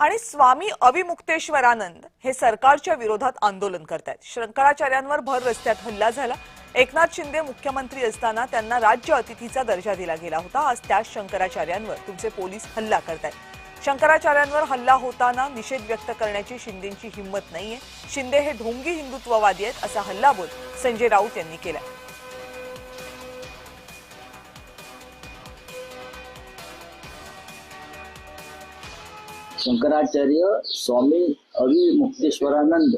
आणि स्वामी अविमुक्तेश्वरानंद हे सरकारच्या विरोधात आंदोलन करतायत। शंकराचार्यांवर भर रस्त्यात हल्ला झाला। एकनाथ शिंदे मुख्यमंत्री असताना त्यांना राज्य अतिथीचा दर्जा दिला गेला होता। आज त्याच शंकराचार्यांवर तुमचे पोलीस हल्ला करतायत। शंकराचार्यांवर हल्ला होताना निषेध व्यक्त करण्याची शिंदेंची हिंमत नाहीये। शिंदे हे ढोंगी हिंदुत्ववादी आहेत असा हल्लाबोल संजय राऊत यांनी केला। शंकराचार्य स्वामी अविमुक्तेश्वरानंद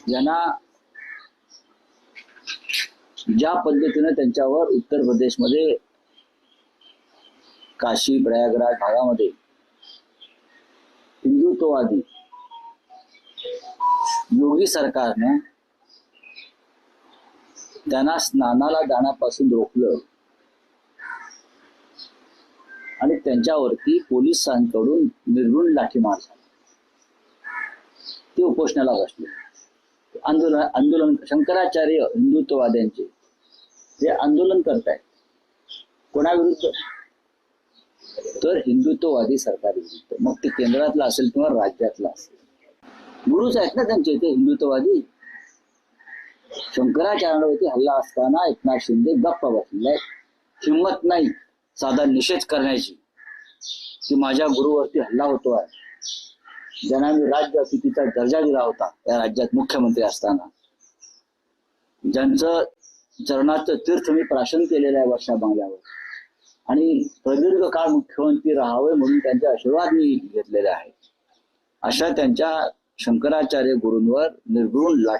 यांना ज्या पद्धतीने त्यांच्यावर उत्तर प्रदेशमध्ये काशी प्रयागराज भागामध्ये हिंदुत्ववादी योगी सरकारने त्यांना स्नानाला जाण्यापासून रोखलं आणि त्यांच्यावरती पोलिसांकडून निर्घृण लाठीमार झाला। ते उपोषणाला बसले। आंदोलन शंकराचार्य हिंदुत्ववाद्यांचे ते आंदोलन करतायत कोणाविरुद्ध? तर हिंदुत्ववादी सरकार विरुद्ध। मग ते केंद्रातला असेल किंवा राज्यातला असेल। गुरुच आहेत ना त्यांचे ते हिंदुत्ववादी। शंकराचार्यांवरती हल्ला असताना एकनाथ शिंदे गप्प बसले। हिंमत नाही साधा निषेध करण्याची की माझ्या गुरुवरती हल्ला होतोय, ज्यांना मी राज्य अतिथीचा दर्जा दिला होता या राज्यात मुख्यमंत्री असताना, ज्यांचं चरणाचं तीर्थ मी प्राशन केलेलं आहे वर्षा बंगल्यावर आणि प्रदीर्घ काळ मुख्यमंत्री राहावे म्हणून त्यांचे आशीर्वाद मी घेतलेले आहेत, अशा त्यांच्या शंकराचार्य गुरूंवर निर्घृण लाठी